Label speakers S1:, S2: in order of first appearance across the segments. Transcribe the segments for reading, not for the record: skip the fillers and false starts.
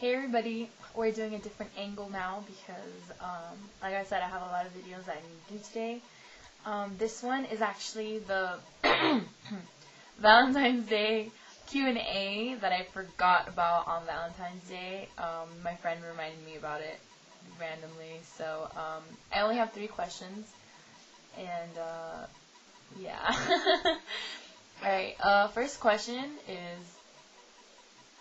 S1: Hey everybody, we're doing a different angle now because, like I said, I have a lot of videos that I need to do today. This one is actually the Valentine's Day Q A that I forgot about on Valentine's Day. My friend reminded me about it randomly, so I only have 3 questions, and yeah. Alright, first question is,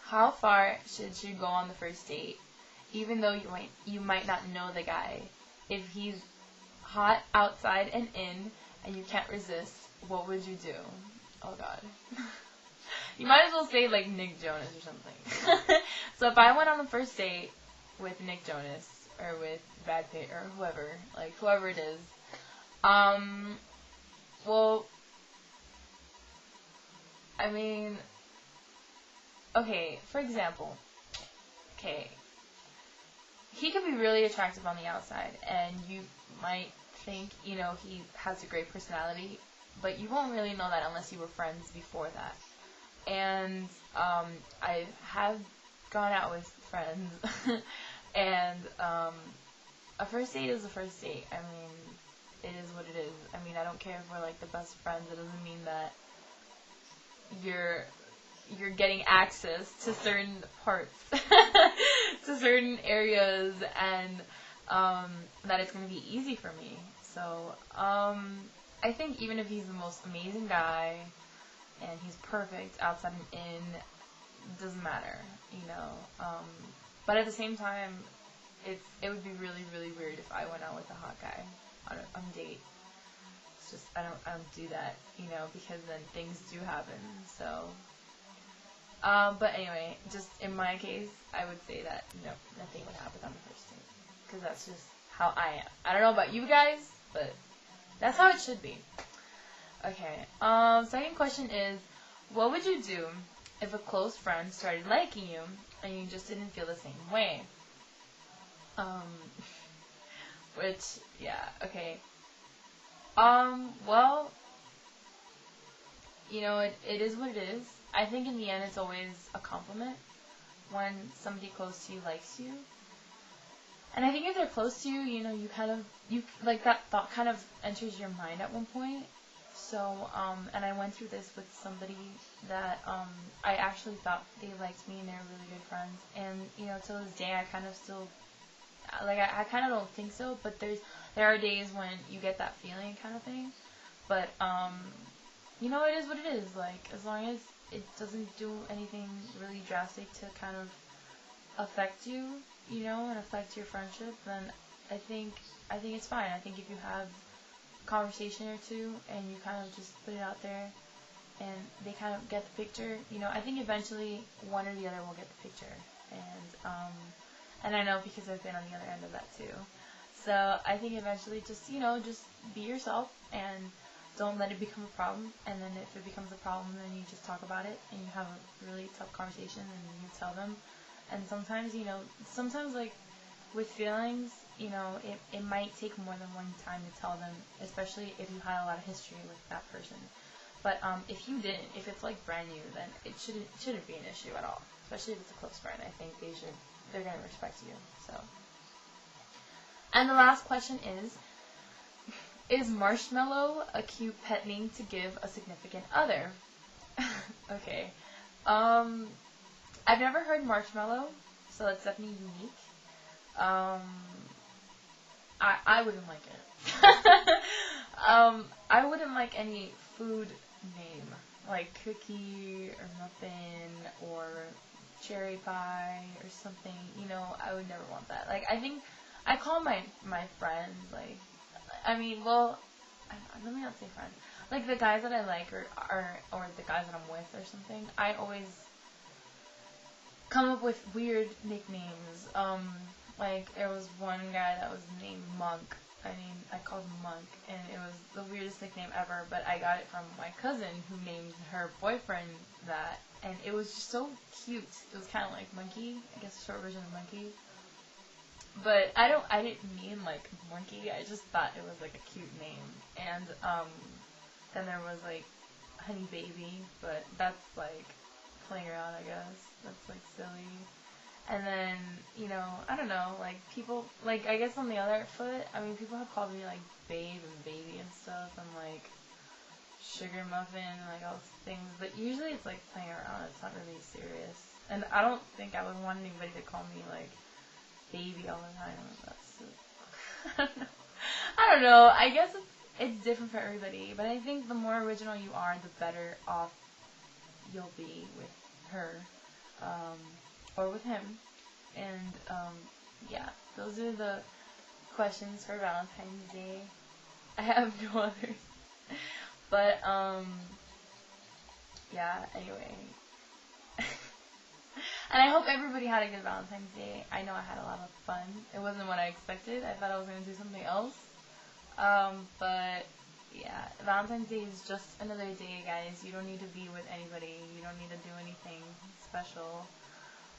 S1: how far should you go on the first date, even though you might not know the guy? If he's hot outside and in, and you can't resist, what would you do? Oh god. You might as well say like Nick Jonas or something. So if I went on the first date with Nick Jonas, or with Brad Pitt, or whoever it is, well, I mean, okay, for example, he could be really attractive on the outside, and you might think, he has a great personality, but you won't really know that unless you were friends before that. And, I have gone out with friends, and, a first date is a first date. I mean, it is what it is. I mean, I don't care if we're, like, the best friends. It doesn't mean that you're getting access to certain parts, to certain areas, and that it's going to be easy for me. So, I think even if he's the most amazing guy, and he's perfect outside and in, it doesn't matter, but at the same time, it would be really, really weird if I went out with a hot guy on a date. It's just, I don't do that, because then things do happen, so. But anyway, just in my case, I would say that, no, nothing would happen on the first date. Because that's just how I am. I don't know about you guys, but that's how it should be. Okay, second question is, what would you do if a close friend started liking you, and you just didn't feel the same way? Which, yeah, okay. Well, it is what it is. I think in the end it's always a compliment when somebody close to you likes you. And I think if they're close to you, you like that thought kind of enters your mind at one point. So, and I went through this with somebody that, I actually thought they liked me and they were really good friends. And, till this day I kind of still, I kind of don't think so, but there are days when you get that feeling kind of thing. But, it is what it is. Like, as long as it doesn't do anything really drastic to kind of affect you, and affect your friendship, then I think it's fine. I think if you have a conversation or two, and you kind of just put it out there, and they kind of get the picture, I think eventually one or the other will get the picture. And I know because I've been on the other end of that too. So I think eventually just be yourself, and don't let it become a problem. And then if it becomes a problem, then you just talk about it, and you have a really tough conversation, and you tell them. And sometimes, like with feelings, it might take more than one time to tell them, especially if you had a lot of history with that person. But if you didn't, if it's like brand new, then it shouldn't be an issue at all. Especially if it's a close friend. I think they're gonna respect you. So. And the last question is Marshmallow a cute pet name to give a significant other? Okay. I've never heard marshmallow, so it's definitely unique. I wouldn't like it. I wouldn't like any food name, like cookie or muffin or cherry pie or something. I would never want that. Like, I think I call my friends, like, let me not say friends. Like, the guys that I like, or the guys that I'm with or something, I always come up with weird nicknames. Like, there was one guy that was named Monk. I called him Monk, and it was the weirdest nickname ever, but I got it from my cousin, who named her boyfriend that, and it was just so cute. It was kind of like Monkey, I guess a short version of Monkey. But I didn't mean like Monkey, I just thought it was like a cute name. And then there was like Honey Baby, but that's like playing around, I guess. That's like silly. And then, you know, I don't know, like, people, like, I guess on the other foot, I mean, people have called me, like, babe and baby and stuff, and, like, sugar muffin, and, like, all these things, but usually it's, like, playing around, it's not really serious. And I don't think I would want anybody to call me, like, baby all the time. That's I don't know. I don't know, I guess it's different for everybody, but I think the more original you are, the better off you'll be with her, or with him. And, yeah, those are the questions for Valentine's Day. I have no others. But, yeah, anyway. And I hope everybody had a good Valentine's Day. I know I had a lot of fun. It wasn't what I expected. I thought I was going to do something else. But, yeah, Valentine's Day is just another day, guys. You don't need to be with anybody. You don't need to do anything special.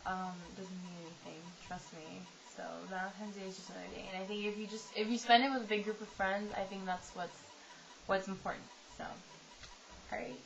S1: It doesn't mean anything. Trust me. So, Valentine's Day is just another day. And I think if you spend it with a big group of friends, I think that's what's important. So, alright.